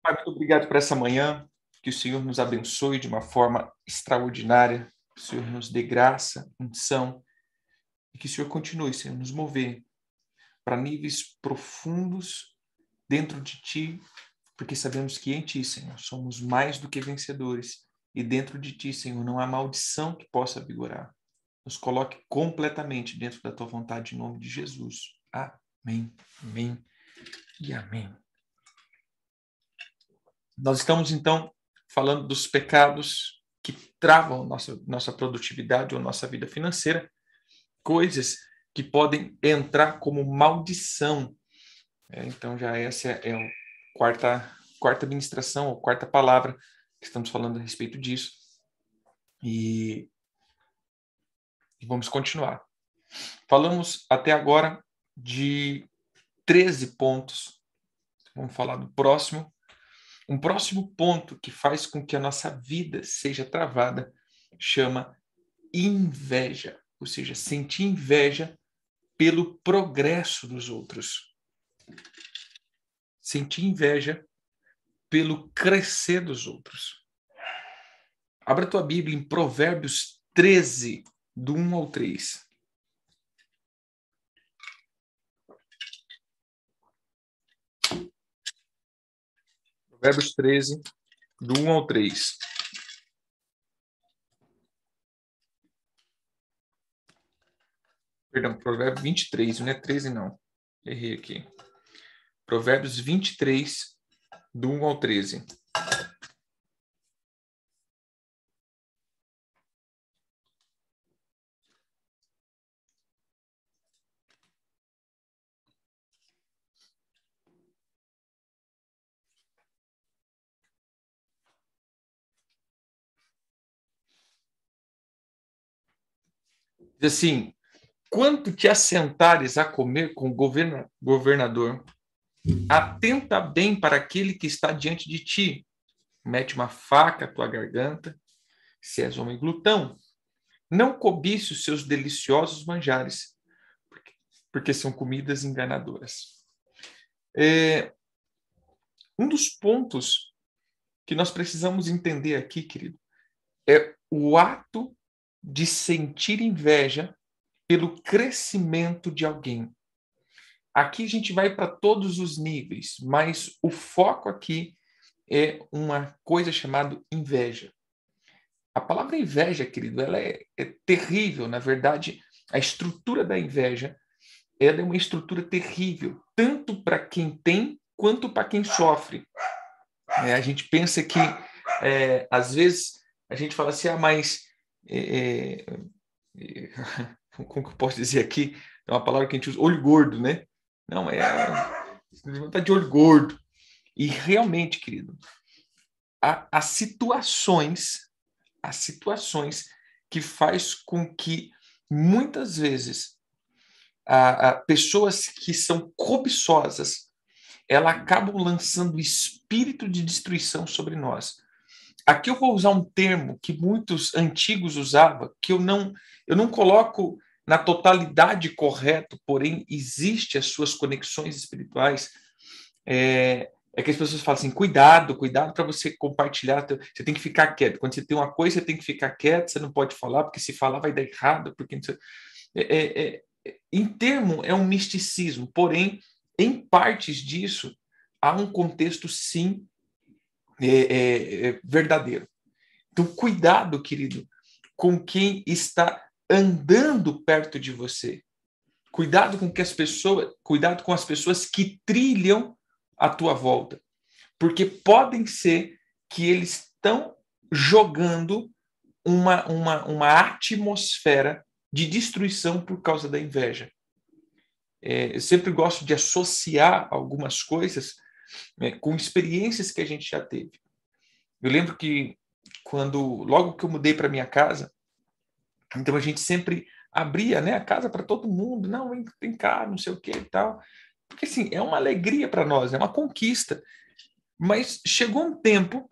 Pai, muito obrigado por essa manhã, que o Senhor nos abençoe de uma forma extraordinária, que o Senhor nos dê graça, unção, e que o Senhor continue, Senhor, nos mover para níveis profundos dentro de Ti, porque sabemos que em Ti, Senhor, somos mais do que vencedores, e dentro de Ti, Senhor, não há maldição que possa vigorar. Nos coloque completamente dentro da Tua vontade, em nome de Jesus. Amém, amém e amém. Nós estamos, então, falando dos pecados que travam nossa produtividade ou nossa vida financeira, coisas que podem entrar como maldição. Então, já essa é a quarta ministração, ou quarta palavra que estamos falando a respeito disso. E vamos continuar. Falamos até agora de 13 pontos. Vamos falar do próximo. Um próximo ponto que faz com que a nossa vida seja travada chama inveja, ou seja, sentir inveja pelo progresso dos outros. Sentir inveja pelo crescer dos outros. Abra tua Bíblia em Provérbios 13, do 1 ao 3. Provérbios 13, do 1 ao 3. Perdão, Provérbios 23, não é 13 não. Errei aqui. Provérbios 23, do 1 ao 13. Diz assim: quando te assentares a comer com o governador, atenta bem para aquele que está diante de ti. Mete uma faca à tua garganta, se és homem glutão. Não cobice os seus deliciosos manjares, porque são comidas enganadoras. Um dos pontos que nós precisamos entender aqui, querido, é o ato de sentir inveja pelo crescimento de alguém. Aqui a gente vai para todos os níveis, mas o foco aqui é uma coisa chamada inveja. A palavra inveja, querido, ela é terrível. Na verdade, a estrutura da inveja, ela é uma estrutura terrível, tanto para quem tem, quanto para quem sofre. A gente pensa que, às vezes, a gente fala assim, mas... como que eu posso dizer aqui? É uma palavra que a gente usa, olho gordo, né? Não, tá de olho gordo. E realmente, querido, há situações que faz com que, muitas vezes, pessoas que são cobiçosas, elas acabam lançando espírito de destruição sobre nós. Aqui eu vou usar um termo que muitos antigos usavam, que eu não coloco na totalidade correto, porém existe as suas conexões espirituais. Que as pessoas falam assim, cuidado para você compartilhar, você tem que ficar quieto. Quando você tem uma coisa, você tem que ficar quieto, você não pode falar, porque se falar vai dar errado, porque em termo é um misticismo, porém, em partes disso, há um contexto, sim, verdadeiro. Então, cuidado, querido, com quem está andando perto de você. Cuidado com as pessoas que trilham à tua volta, porque podem ser que eles estão jogando uma atmosfera de destruição por causa da inveja. Eu sempre gosto de associar algumas coisas com experiências que a gente já teve. Eu lembro que logo que eu mudei para minha casa, então a gente sempre abria, né, a casa para todo mundo, não, vem cá, não sei o que e tal, porque assim, é uma alegria para nós, é uma conquista, mas chegou um tempo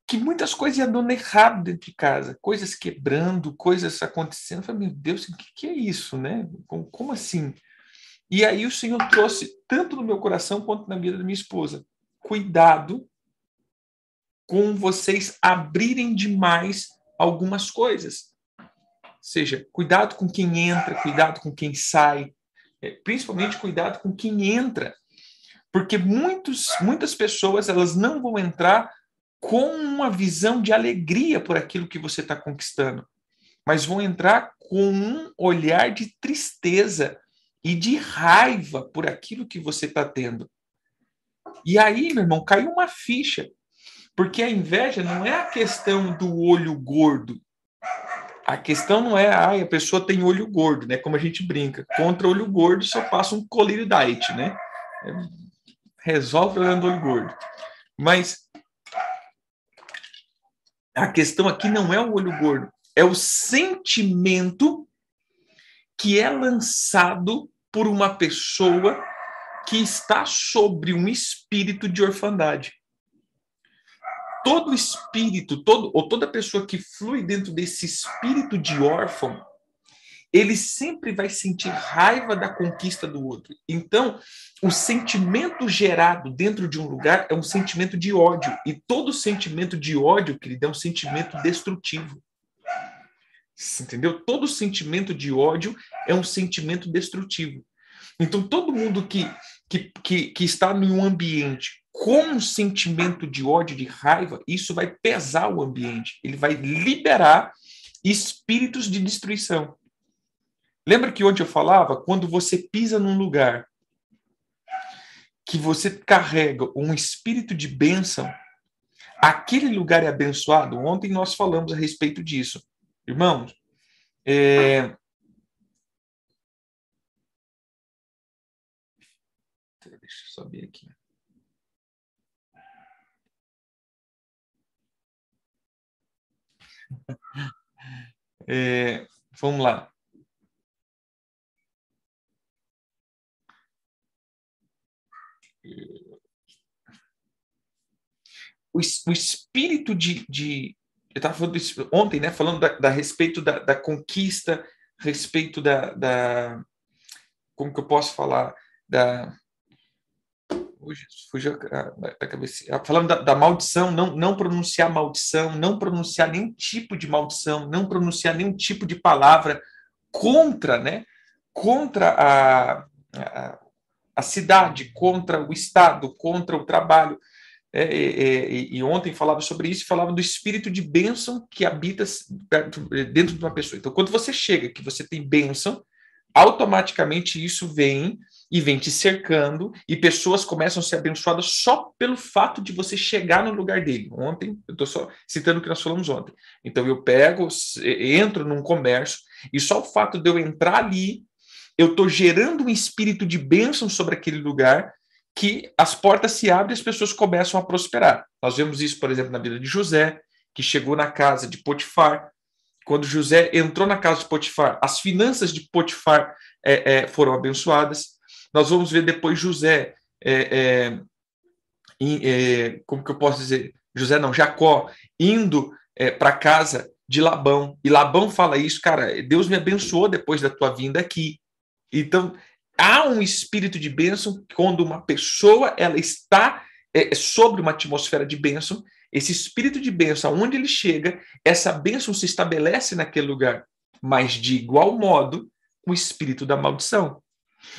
que muitas coisas iam dando errado dentro de casa, coisas quebrando, coisas acontecendo, eu falei, meu Deus, o que é isso, né, como assim? E aí o Senhor trouxe, tanto no meu coração quanto na vida da minha esposa, cuidado com vocês abrirem demais algumas coisas. Ou seja, cuidado com quem entra, cuidado com quem sai, principalmente cuidado com quem entra, porque muitas pessoas elas não vão entrar com uma visão de alegria por aquilo que você está conquistando, mas vão entrar com um olhar de tristeza e de raiva por aquilo que você está tendo. E aí, meu irmão, caiu uma ficha, porque a inveja não é a questão do olho gordo. A questão não é, a pessoa tem olho gordo, né? Como a gente brinca. Contra olho gordo só passa um colírio diet, né? Resolve o problema do olho gordo. Mas a questão aqui não é o olho gordo, é o sentimento que é lançado por uma pessoa que está sobre um espírito de orfandade. Todo espírito, toda pessoa que flui dentro desse espírito de órfão, ele sempre vai sentir raiva da conquista do outro. Então, o sentimento gerado dentro de um lugar é um sentimento de ódio. E todo sentimento de ódio, querido, é um sentimento destrutivo. Entendeu? Todo sentimento de ódio é um sentimento destrutivo. Então, todo mundo que está em um ambiente com um sentimento de ódio, de raiva, isso vai pesar o ambiente. Ele vai liberar espíritos de destruição. Lembra que ontem eu falava? Quando você pisa num lugar que você carrega um espírito de bênção, aquele lugar é abençoado. Ontem nós falamos a respeito disso. Irmãos, deixa eu saber aqui. Vamos lá. O espírito eu estava falando disso ontem, né? Falando da respeito da conquista, respeito como que eu posso falar? Fugiu da cabeça. Falando da maldição, não pronunciar maldição, não pronunciar nenhum tipo de maldição, não pronunciar nenhum tipo de palavra contra, né? Contra a cidade, contra o Estado, contra o trabalho. E ontem falava sobre isso, falava do espírito de bênção que habita dentro de uma pessoa. Então, quando você chega, que você tem bênção, automaticamente isso vem te cercando e pessoas começam a ser abençoadas só pelo fato de você chegar no lugar dele. Ontem, eu estou só citando o que nós falamos ontem. Então, eu entro num comércio e só o fato de eu entrar ali, eu estou gerando um espírito de bênção sobre aquele lugar, que as portas se abrem e as pessoas começam a prosperar. Nós vemos isso, por exemplo, na vida de José, que chegou na casa de Potifar. Quando José entrou na casa de Potifar, as finanças de Potifar foram abençoadas. Nós vamos ver depois José, como que eu posso dizer? Jacó, indo para a casa de Labão. E Labão fala isso, cara, Deus me abençoou depois da tua vinda aqui. Então, há um espírito de bênção quando uma pessoa ela está sobre uma atmosfera de bênção. Esse espírito de bênção, aonde ele chega, essa bênção se estabelece naquele lugar. Mas, de igual modo, o espírito da maldição.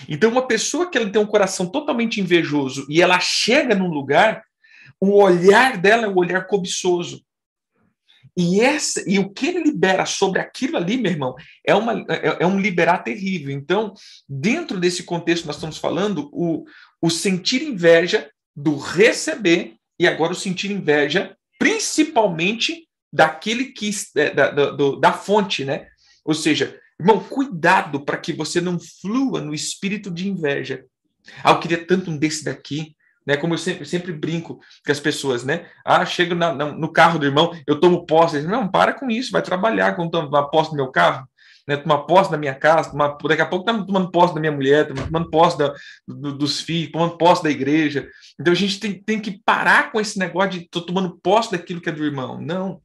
Então, uma pessoa que ela tem um coração totalmente invejoso e ela chega num lugar, o olhar dela é um olhar cobiçoso. E o que ele libera sobre aquilo ali, meu irmão, é um liberar terrível. Então, dentro desse contexto nós estamos falando, o sentir inveja do receber e agora o sentir inveja principalmente daquele que da fonte, né? Ou seja, irmão, cuidado para que você não flua no espírito de inveja. Eu queria tanto um desse daqui. Né, como eu sempre brinco com as pessoas, né? Chego no carro do irmão, eu tomo posse. Não, para com isso, vai trabalhar quando toma posse do meu carro, né? Tomar posse da minha casa, daqui a pouco tá tomando posse da minha mulher, tomando posse dos filhos, tomando posse da igreja. Então a gente tem que parar com esse negócio de tô tomando posse daquilo que é do irmão. Não,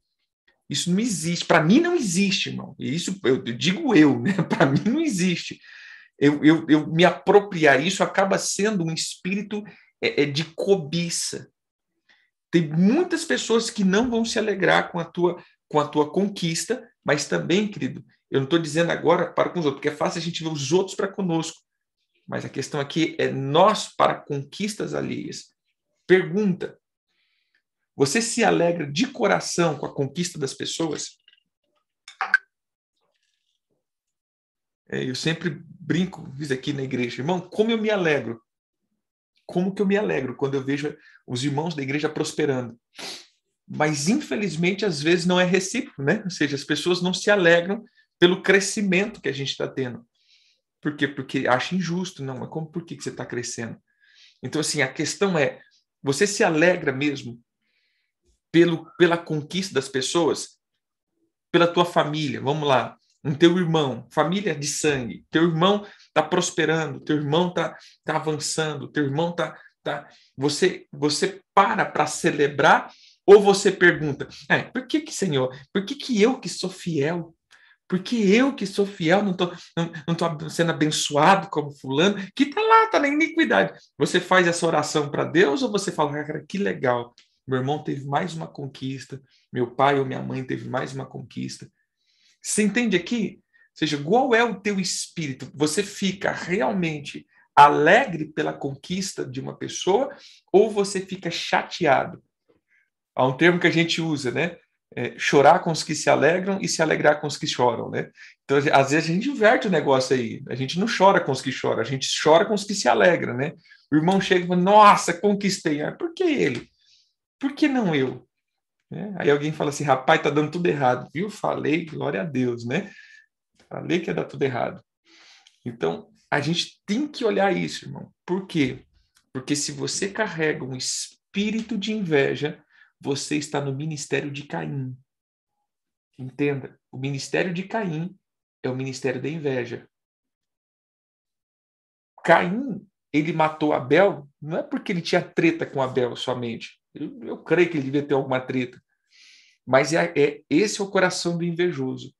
isso não existe. Para mim não existe, irmão. E isso eu digo né? Para mim não existe. Eu me apropriar isso acaba sendo um espírito de cobiça. Tem muitas pessoas que não vão se alegrar com a tua conquista, mas também, querido, eu não estou dizendo agora para com os outros, porque é fácil a gente ver os outros para conosco. Mas a questão aqui é nós para conquistas alheias. Pergunta: você se alegra de coração com a conquista das pessoas? Eu sempre brinco, diz aqui na igreja, irmão, como eu me alegro? Como que eu me alegro quando eu vejo os irmãos da igreja prosperando? Mas, infelizmente, às vezes não é recíproco, né? Ou seja, as pessoas não se alegram pelo crescimento que a gente está tendo. Por quê? Porque acha injusto. Não, mas por que você está crescendo? Então, assim, a questão é, você se alegra mesmo pela conquista das pessoas? Pela tua família, vamos lá, um teu irmão, família de sangue, teu irmão está prosperando, teu irmão está avançando, teu irmão você para celebrar, ou você pergunta, por que, Senhor, por que eu que sou fiel? Porque eu que sou fiel não tô sendo abençoado como fulano, que está lá, está na iniquidade. Você faz essa oração para Deus ou você fala, cara, que legal, meu irmão teve mais uma conquista, meu pai ou minha mãe teve mais uma conquista. Você entende aqui? Ou seja, qual é o teu espírito? Você fica realmente alegre pela conquista de uma pessoa ou você fica chateado? Há um termo que a gente usa, né? Chorar com os que se alegram e se alegrar com os que choram, né? Então, às vezes a gente inverte o negócio aí. A gente não chora com os que choram, a gente chora com os que se alegram, né? O irmão chega e fala, nossa, conquistei. Por que ele? Por que não eu? Aí alguém fala assim, rapaz, tá dando tudo errado. Viu? Falei, glória a Deus, né? Falei que ia dar tudo errado. Então, a gente tem que olhar isso, irmão. Por quê? Porque se você carrega um espírito de inveja, você está no ministério de Caim. Entenda, o ministério de Caim é o ministério da inveja. Caim, ele matou Abel, não é porque ele tinha treta com Abel somente. Eu creio que ele devia ter alguma treta. Mas esse é o coração do invejoso.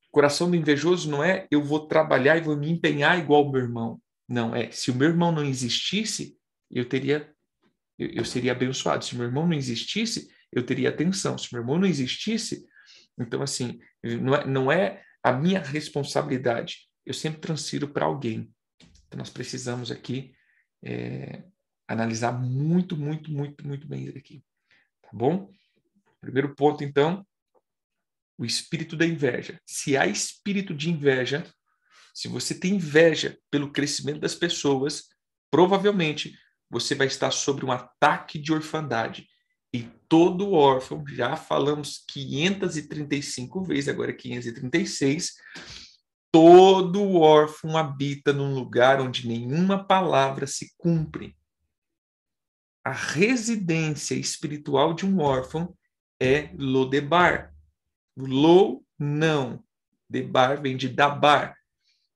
O coração do invejoso não é eu vou trabalhar e vou me empenhar igual o meu irmão. Não, se o meu irmão não existisse, eu seria abençoado. Se o meu irmão não existisse, eu teria atenção. Se o meu irmão não existisse, então assim, não é a minha responsabilidade. Eu sempre transfiro para alguém. Então nós precisamos aqui analisar muito, muito, muito, muito bem isso aqui. Tá bom? Primeiro ponto, então, o espírito da inveja. Se há espírito de inveja, se você tem inveja pelo crescimento das pessoas, provavelmente você vai estar sobre um ataque de orfandade. E todo órfão, já falamos 535 vezes, agora 536, todo órfão habita num lugar onde nenhuma palavra se cumpre. A residência espiritual de um órfão é Lodebar. Lo, não. Debar vem de dabar.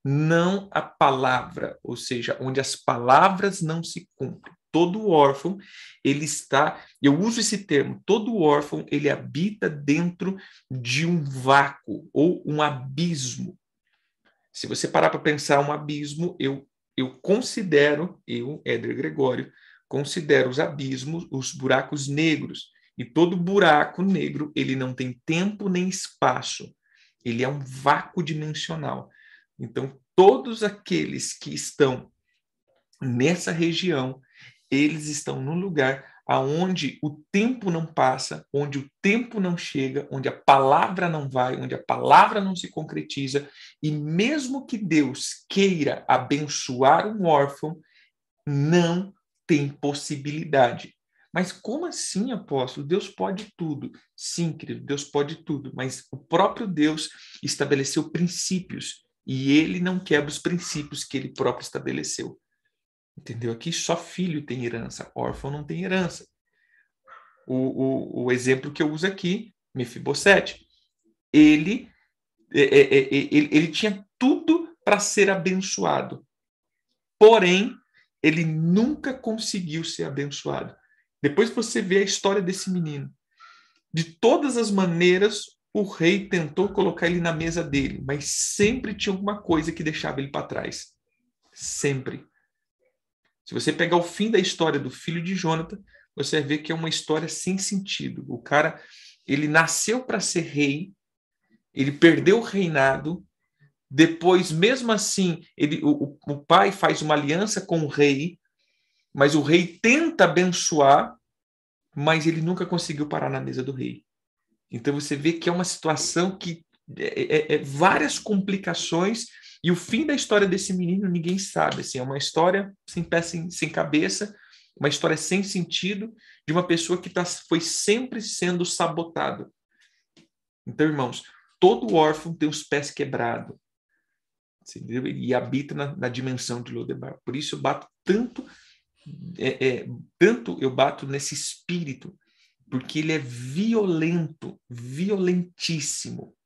Não a palavra, ou seja, onde as palavras não se cumprem. Todo órfão, ele está, eu uso esse termo, todo órfão, ele habita dentro de um vácuo ou um abismo. Se você parar para pensar um abismo, eu considero, Éder Gregório, considero os abismos, os buracos negros. E todo buraco negro, ele não tem tempo nem espaço. Ele é um vácuo dimensional. Então, todos aqueles que estão nessa região, eles estão num lugar aonde o tempo não passa, onde o tempo não chega, onde a palavra não vai, onde a palavra não se concretiza, e mesmo que Deus queira abençoar um órfão, não tem possibilidade. Mas como assim, apóstolo? Deus pode tudo. Sim, querido, Deus pode tudo, mas o próprio Deus estabeleceu princípios e ele não quebra os princípios que ele próprio estabeleceu. Entendeu? Aqui só filho tem herança, órfão não tem herança. O exemplo que eu uso aqui, Mefibosete, ele tinha tudo para ser abençoado, porém, ele nunca conseguiu ser abençoado. Depois você vê a história desse menino. De todas as maneiras, o rei tentou colocar ele na mesa dele, mas sempre tinha alguma coisa que deixava ele para trás. Sempre. Se você pegar o fim da história do filho de Jonathan, você vai ver que é uma história sem sentido. O cara, ele nasceu para ser rei, ele perdeu o reinado, depois, mesmo assim, o pai faz uma aliança com o rei, mas o rei tenta abençoar, mas ele nunca conseguiu parar na mesa do rei. Então você vê que é uma situação que várias complicações, e o fim da história desse menino ninguém sabe. Assim, é uma história sem pé, sem cabeça, uma história sem sentido, de uma pessoa que foi sempre sendo sabotada. Então, irmãos, todo órfão tem os pés quebrados. Entendeu? E habita na dimensão de Lodebar. Por isso eu bato tanto, tanto eu bato nesse espírito, porque ele é violento, violentíssimo.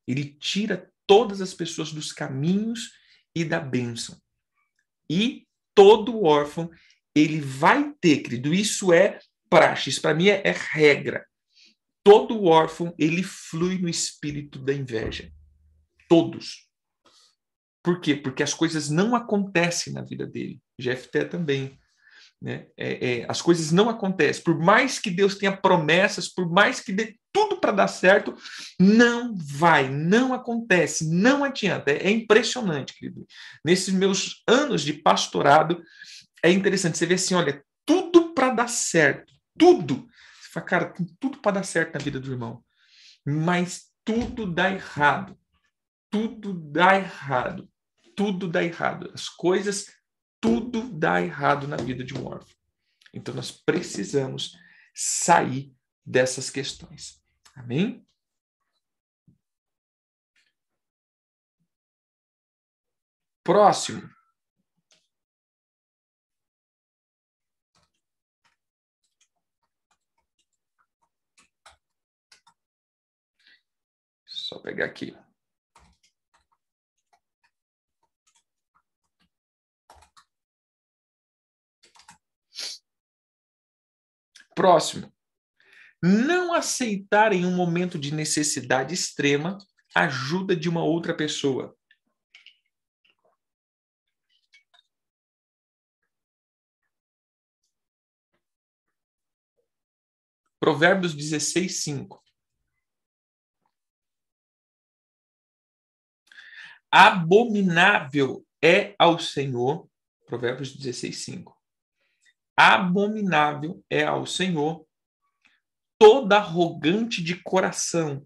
Ele tira todas as pessoas dos caminhos e da bênção. E todo órfão, ele vai ter, querido, isso é praxe, isso para mim é regra. Todo órfão, ele flui no espírito da inveja. Todos. Por quê? Porque as coisas não acontecem na vida dele. Jefté também. Né? As coisas não acontecem. Por mais que Deus tenha promessas, por mais que dê tudo para dar certo, não vai, não acontece, não adianta. É impressionante, querido. Nesses meus anos de pastorado, é interessante. Você vê assim, olha, tudo para dar certo. Tudo. Você fala, cara, tem tudo para dar certo na vida do irmão. Mas tudo dá errado. Tudo dá errado. Tudo dá errado. As coisas, tudo dá errado na vida de um órfão. Então, nós precisamos sair dessas questões. Amém? Próximo. Só pegar aqui. Próximo. Não aceitar em um momento de necessidade extrema a ajuda de uma outra pessoa. Provérbios 16, 5. Abominável é ao Senhor, Provérbios 16, 5. Abominável é ao Senhor toda arrogante de coração.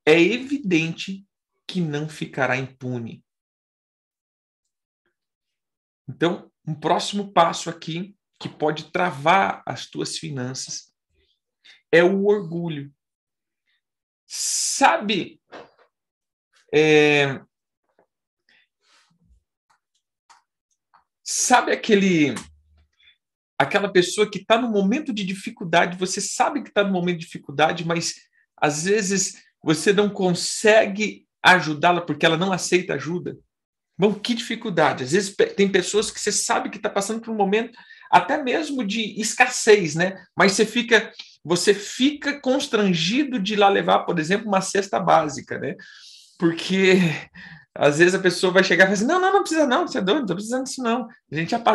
É evidente que não ficará impune. Então, um próximo passo aqui, que pode travar as tuas finanças, é o orgulho. Sabe, sabe aquela pessoa que está no momento de dificuldade, você sabe que está no momento de dificuldade, mas às vezes você não consegue ajudá-la porque ela não aceita ajuda? Bom, que dificuldade. Às vezes tem pessoas que você sabe que está passando por um momento até mesmo de escassez, né? Mas você fica constrangido de ir lá levar, por exemplo, uma cesta básica, né? Porque às vezes a pessoa vai chegar e falar assim, não precisa não, você é doido, não estou precisando disso não.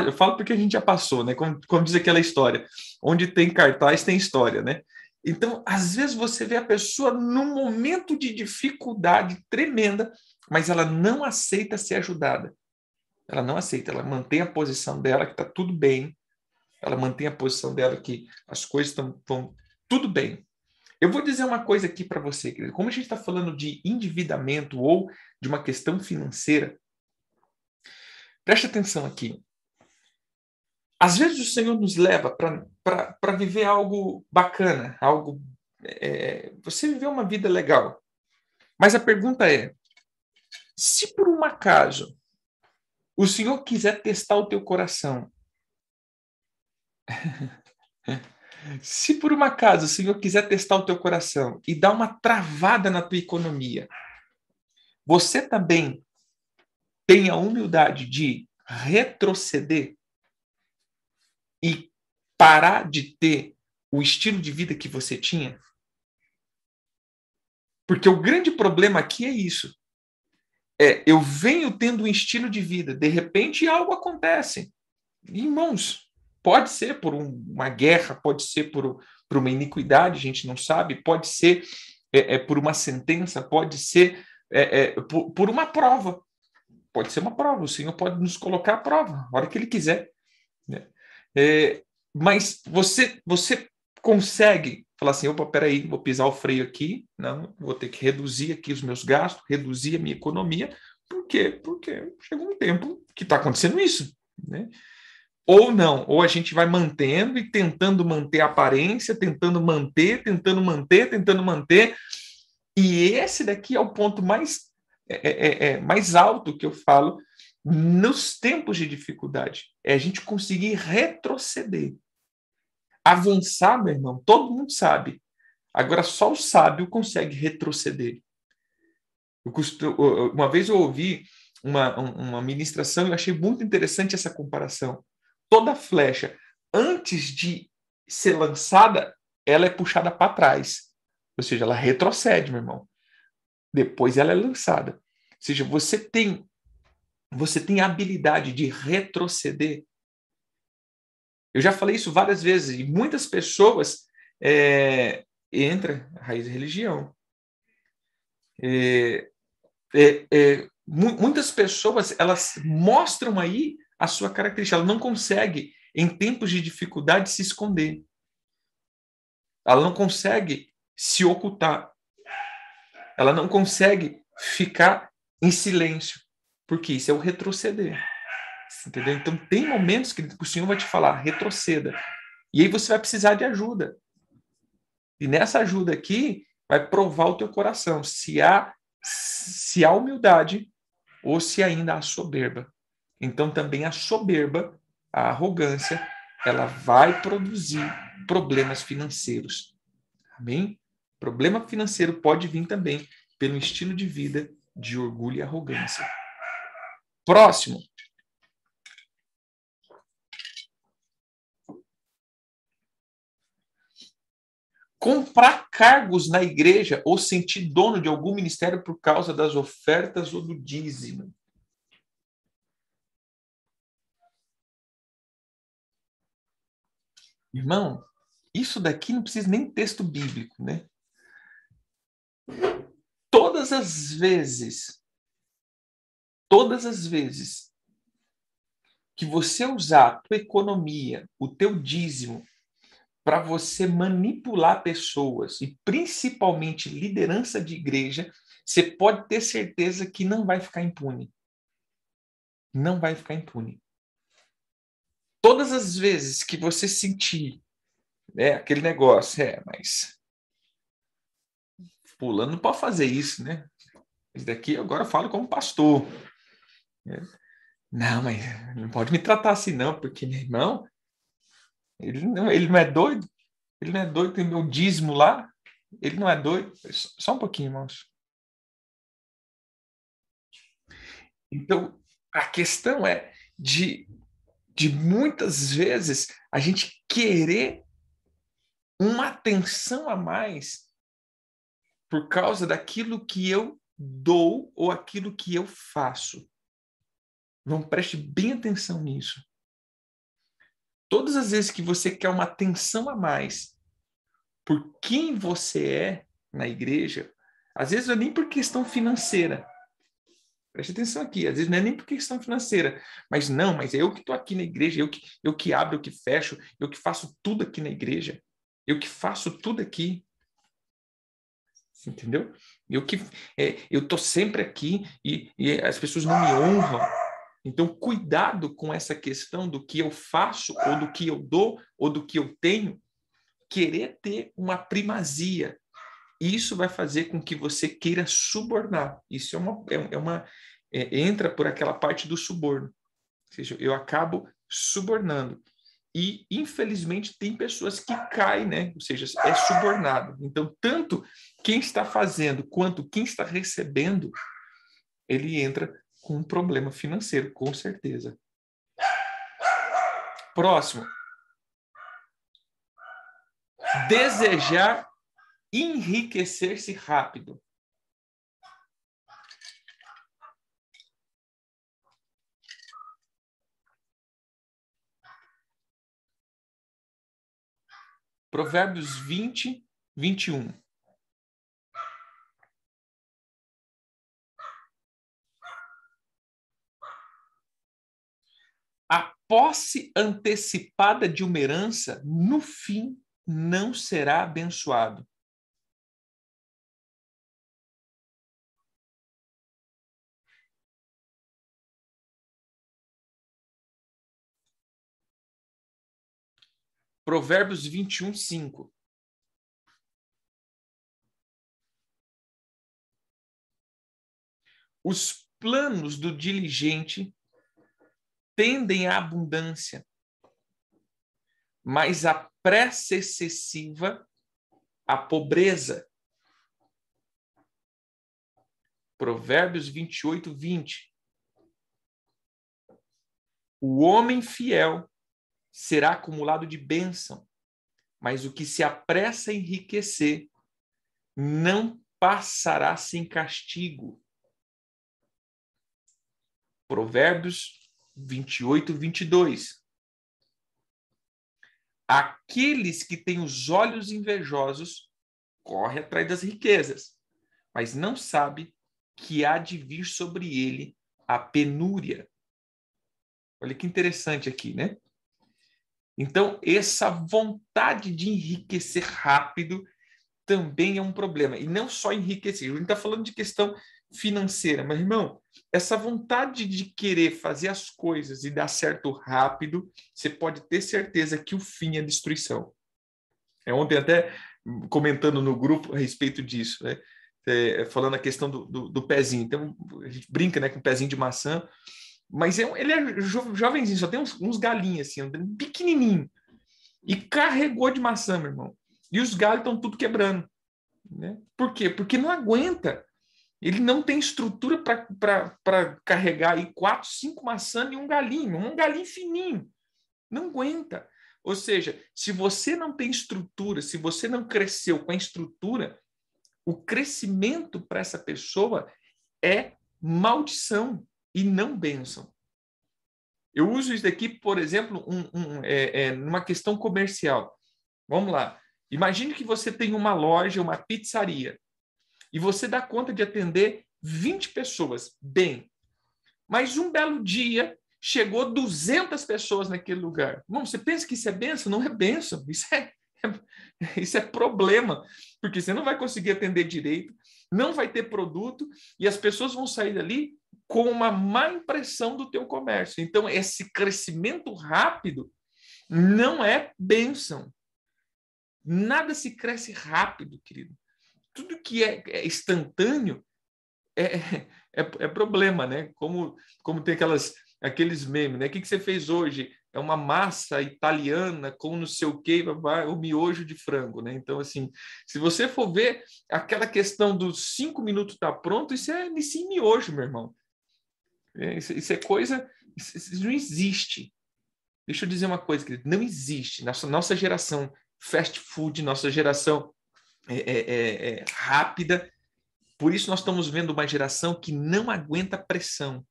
Eu falo porque a gente já passou, né? Como diz aquela história, onde tem cartaz tem história, né? Então, às vezes você vê a pessoa num momento de dificuldade tremenda, mas ela não aceita ser ajudada. Ela não aceita, ela mantém a posição dela que está tudo bem, ela mantém a posição dela que as coisas estão tudo bem. Eu vou dizer uma coisa aqui para você, querido. Como a gente está falando de endividamento ou de uma questão financeira, preste atenção aqui. Às vezes o Senhor nos leva para viver algo bacana, algo você viver uma vida legal. Mas a pergunta é, se por um acaso o Senhor quiser testar o teu coração, se por um acaso o Senhor quiser testar o teu coração e dar uma travada na tua economia, você também tem a humildade de retroceder e parar de ter o estilo de vida que você tinha? Porque o grande problema aqui é isso. Eu venho tendo um estilo de vida, de repente algo acontece. Irmãos, Pode ser por uma guerra, pode ser por uma iniquidade, a gente não sabe, pode ser por uma sentença, pode ser por uma prova. Pode ser uma prova, o Senhor pode nos colocar à prova, a hora que Ele quiser. Né? Mas você consegue falar assim, opa, peraí, vou pisar o freio aqui, não, vou ter que reduzir aqui os meus gastos, reduzir a minha economia. Por quê? Porque chegou um tempo que está acontecendo isso. Né? Ou não, ou a gente vai mantendo e tentando manter a aparência, tentando manter, e esse daqui é o ponto mais alto que eu falo nos tempos de dificuldade, é a gente conseguir retroceder. Avançar, meu irmão, todo mundo sabe. Agora, só o sábio consegue retroceder. Uma vez eu ouvi uma ministração e eu achei muito interessante essa comparação. Toda flecha, antes de ser lançada, ela é puxada para trás. Ou seja, ela retrocede, meu irmão. Depois ela é lançada. Ou seja, você tem a habilidade de retroceder. Eu já falei isso várias vezes, e muitas pessoas entram na raiz da religião. Muitas pessoas, elas mostram aí a sua característica, ela não consegue, em tempos de dificuldade, se esconder. Ela não consegue se ocultar. Ela não consegue ficar em silêncio, porque isso é o retroceder. Entendeu? Então, tem momentos que o Senhor vai te falar, retroceda. E aí você vai precisar de ajuda. E nessa ajuda aqui, vai provar o teu coração, se há humildade ou se ainda há soberba. Então, também a soberba, a arrogância, ela vai produzir problemas financeiros. Amém? Problema financeiro pode vir também pelo estilo de vida de orgulho e arrogância. Próximo. Comprar cargos na igreja ou sentir dono de algum ministério por causa das ofertas ou do dízimo. Irmão, isso daqui não precisa nem texto bíblico, né? Todas as vezes que você usar a tua economia, o teu dízimo, para você manipular pessoas, e principalmente liderança de igreja, você pode ter certeza que não vai ficar impune. Não vai ficar impune. Todas as vezes que você sentir aquele negócio, mas fulano não pode fazer isso, né? Esse daqui agora eu falo como pastor. Não, mas não pode me tratar assim não, porque meu irmão, ele não é doido. Ele não é doido, tem meu dízimo lá. Ele não é doido. Só um pouquinho, irmãos. Então, a questão é de muitas vezes a gente querer uma atenção a mais por causa daquilo que eu dou ou aquilo que eu faço. Não preste bem atenção nisso. Todas as vezes que você quer uma atenção a mais por quem você é na igreja, às vezes não é nem por questão financeira. Preste atenção aqui, às vezes não é nem por questão financeira, mas eu que estou aqui na igreja, eu que abro, eu que fecho, eu que faço tudo aqui na igreja, eu que faço tudo aqui. Entendeu? Eu estou sempre aqui e as pessoas não me honram. Então, cuidado com essa questão do que eu faço, ou do que eu dou, ou do que eu tenho, querer ter uma primazia. Isso vai fazer com que você queira subornar. Isso entra por aquela parte do suborno. Ou seja, eu acabo subornando. E, infelizmente, tem pessoas que caem, né? Ou seja, é subornado. Então, tanto quem está fazendo quanto quem está recebendo, ele entra com um problema financeiro, com certeza. Próximo. Desejar enriquecer-se rápido. Provérbios 20, 21. A posse antecipada de uma herança, no fim, não será abençoado. Provérbios 21, 5. Os planos do diligente tendem à abundância, mas a pressa excessiva à pobreza. Provérbios 28, 20. O homem fiel será acumulado de bênção, mas o que se apressa a enriquecer não passará sem castigo. Provérbios 28, 22. Aqueles que têm os olhos invejosos correm atrás das riquezas, mas não sabe que há de vir sobre ele a penúria. Olha que interessante aqui, né? Então, essa vontade de enriquecer rápido também é um problema. E não só enriquecer, a gente está falando de questão financeira, mas, irmão, essa vontade de querer fazer as coisas e dar certo rápido, você pode ter certeza que o fim é destruição. Ontem até comentando no grupo a respeito disso, né? Falando a questão do pezinho. Então, a gente brinca, né, com o pezinho de maçã, mas ele é jovenzinho, só tem uns galinhos assim, pequenininho. E carregou de maçã, meu irmão. E os galhos estão tudo quebrando. Né? Por quê? Porque não aguenta. Ele não tem estrutura para carregar aí 4, 5 maçãs e um galinho fininho. Não aguenta. Ou seja, se você não tem estrutura, se você não cresceu com a estrutura, o crescimento para essa pessoa é maldição e não bênção. Eu uso isso daqui, por exemplo, numa questão comercial. Vamos lá. Imagine que você tem uma loja, uma pizzaria, e você dá conta de atender 20 pessoas. Bem, mas um belo dia chegou 200 pessoas naquele lugar. Bom, você pensa que isso é bênção? Não é bênção. Isso é problema, porque você não vai conseguir atender direito, não vai ter produto, e as pessoas vão sair dali com uma má impressão do teu comércio. Então, esse crescimento rápido não é bênção. Nada se cresce rápido, querido. Tudo que é instantâneo é problema, né? Como tem aqueles memes, né? O que você fez hoje? É uma massa italiana com não sei o quê, o miojo de frango, né? Então, assim, se você for ver aquela questão dos 5 minutos tá pronto, isso é miojo, meu irmão. Isso é coisa... Isso não existe. Deixa eu dizer uma coisa, querido. Não existe. Nossa geração fast food, nossa geração rápida. Por isso nós estamos vendo uma geração que não aguenta pressão,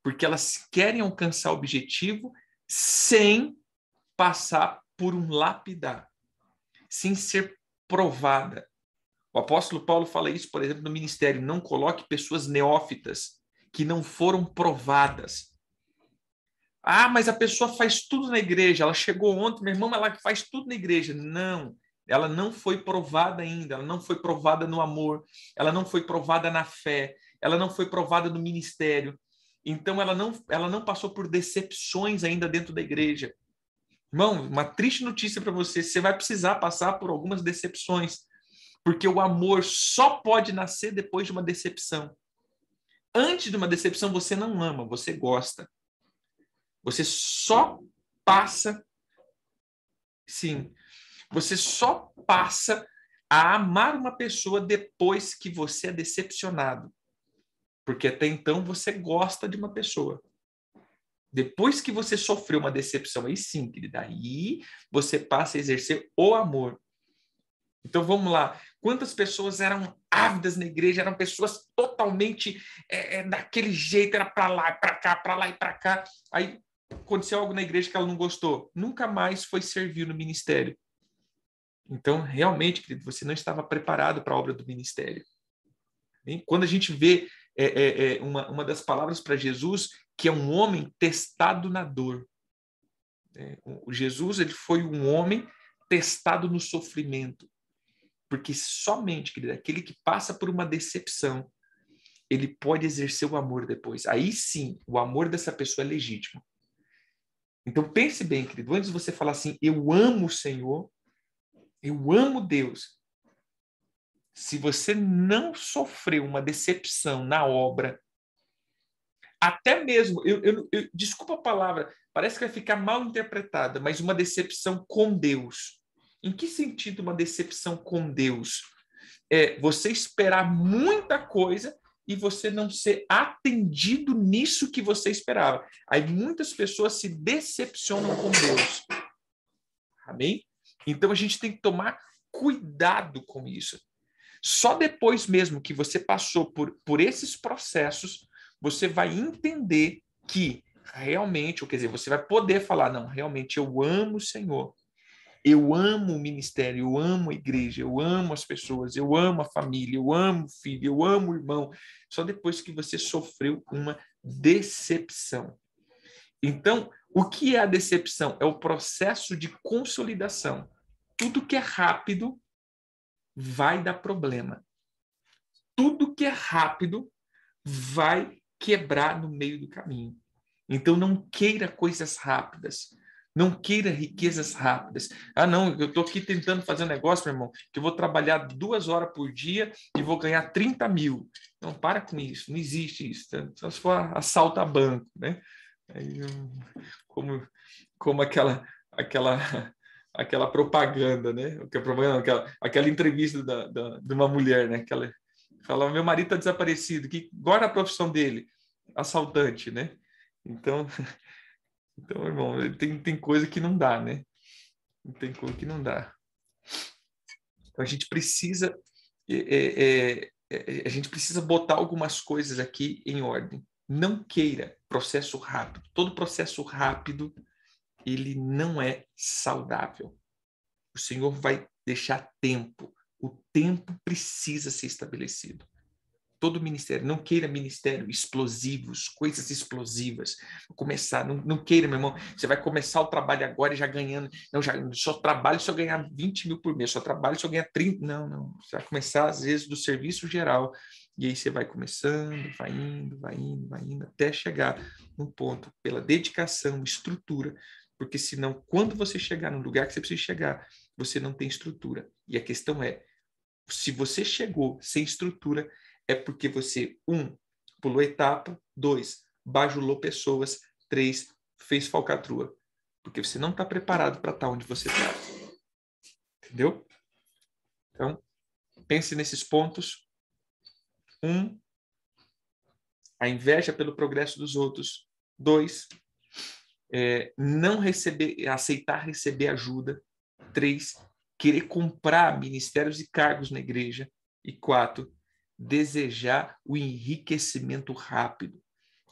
porque elas querem alcançar o objetivo sem passar por um lapidar, sem ser provada. O apóstolo Paulo fala isso, por exemplo, no ministério: não coloque pessoas neófitas que não foram provadas. Ah, mas a pessoa faz tudo na igreja, ela chegou ontem, meu irmão, ela faz tudo na igreja. Não, ela não foi provada ainda, ela não foi provada no amor, ela não foi provada na fé, ela não foi provada no ministério. Então, ela não passou por decepções ainda dentro da igreja. Irmão, uma triste notícia para você: você vai precisar passar por algumas decepções, porque o amor só pode nascer depois de uma decepção. Antes de uma decepção, você não ama, você gosta. Você só passa, sim, você só passa a amar uma pessoa depois que você é decepcionado. Porque até então você gosta de uma pessoa. Depois que você sofreu uma decepção, aí sim, querida, aí você passa a exercer o amor. Então vamos lá. Quantas pessoas eram ávidas na igreja, eram pessoas totalmente daquele jeito, era para lá, para cá, para lá e para cá. Aí aconteceu algo na igreja que ela não gostou. Nunca mais foi servir no ministério. Então, realmente, querido, você não estava preparado para a obra do ministério. Quando a gente vê uma das palavras para Jesus, que é um homem testado na dor. O Jesus, ele foi um homem testado no sofrimento. Porque somente, querido, aquele que passa por uma decepção, ele pode exercer o amor depois. Aí sim, o amor dessa pessoa é legítimo. Então pense bem, querido, antes de você falar assim, eu amo o Senhor, eu amo Deus. Se você não sofreu uma decepção na obra, até mesmo, desculpa a palavra, parece que vai ficar mal interpretada, mas uma decepção com Deus. Em que sentido uma decepção com Deus? É você esperar muita coisa e você não ser atendido nisso que você esperava. Aí muitas pessoas se decepcionam com Deus. Amém? Então a gente tem que tomar cuidado com isso. Só depois mesmo que você passou por esses processos, você vai entender que realmente, ou quer dizer, você vai poder falar, não, realmente eu amo o Senhor, eu amo o ministério, eu amo a igreja, eu amo as pessoas, eu amo a família, eu amo o filho, eu amo o irmão. Só depois que você sofreu uma decepção. Então, o que é a decepção? É o processo de consolidação. Tudo que é rápido vai dar problema. Tudo que é rápido vai quebrar no meio do caminho. Então, não queira coisas rápidas. Não queira riquezas rápidas. Ah, não, eu estou aqui tentando fazer um negócio, meu irmão, que eu vou trabalhar 2 horas por dia e vou ganhar 30 mil. Não, para com isso, não existe isso. Só se for assalto a banco, né? Aí, como aquela propaganda, né? Aquela entrevista de uma mulher, né? Que ela fala, meu marido está desaparecido, agora a profissão dele, assaltante, né? Então, irmão, tem coisa que não dá, né? Tem coisa que não dá. Então, a gente precisa botar algumas coisas aqui em ordem. Não queira processo rápido. Todo processo rápido, ele não é saudável. O Senhor vai deixar tempo. O tempo precisa ser estabelecido. Todo ministério, não queira ministério explosivos, coisas explosivas. Vou começar, não queira, meu irmão, você vai começar o trabalho agora e já ganhando, não, já só trabalho se eu ganhar 20 mil por mês, só trabalho se eu ganhar 30, não, você vai começar às vezes do serviço geral, e aí você vai começando, vai indo, até chegar num ponto, pela dedicação, estrutura, porque senão, quando você chegar no lugar que você precisa chegar, você não tem estrutura, e a questão é, se você chegou sem estrutura, é porque você, pulou etapa, 2, bajulou pessoas, 3, fez falcatrua. Porque você não está preparado para estar onde você está. Entendeu? Então, pense nesses pontos. A inveja pelo progresso dos outros. 2, não aceitar receber ajuda. 3, querer comprar ministérios e cargos na igreja. E 4, desejar o enriquecimento rápido.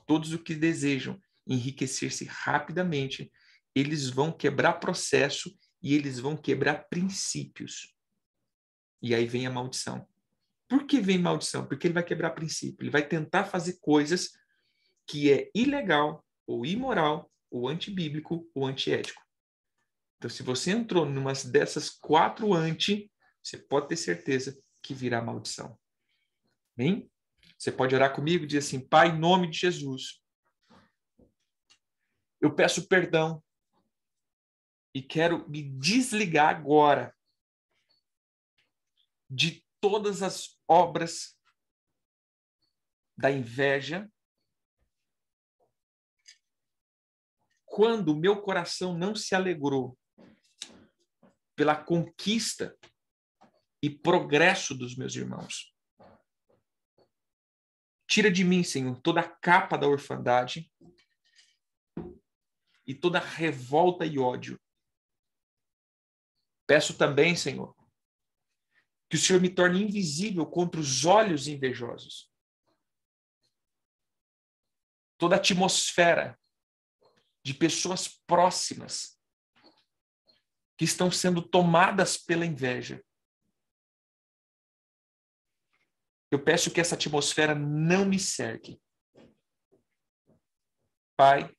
Todos os que desejam enriquecer-se rapidamente, eles vão quebrar processo e eles vão quebrar princípios. E aí vem a maldição. Por que vem maldição? Porque ele vai quebrar princípio. Ele vai tentar fazer coisas que é ilegal, ou imoral, ou antibíblico, ou antiético. Então, se você entrou numa dessas 4 você pode ter certeza que virá maldição. Bem? Você pode orar comigo e dizer assim, Pai, em nome de Jesus, eu peço perdão e quero me desligar agora de todas as obras da inveja, quando o meu coração não se alegrou pela conquista e progresso dos meus irmãos. Tira de mim, Senhor, toda a capa da orfandade e toda a revolta e ódio. Peço também, Senhor, que o Senhor me torne invisível contra os olhos invejosos. Toda a atmosfera de pessoas próximas que estão sendo tomadas pela inveja. Eu peço que essa atmosfera não me cerque. Pai,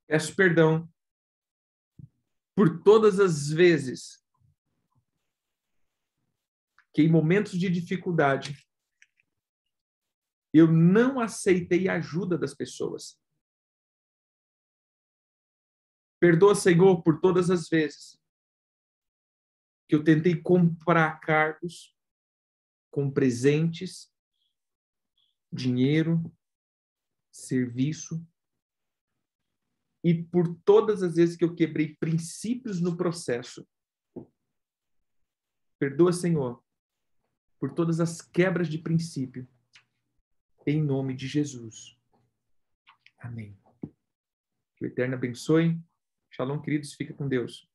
peço perdão por todas as vezes que em momentos de dificuldade eu não aceitei a ajuda das pessoas. Perdoa, Senhor, por todas as vezes que eu tentei comprar cargos com presentes, dinheiro, serviço, e por todas as vezes que eu quebrei princípios no processo. Perdoa, Senhor, por todas as quebras de princípio, em nome de Jesus. Amém. Que o Eterno abençoe. Shalom, queridos. Fica com Deus.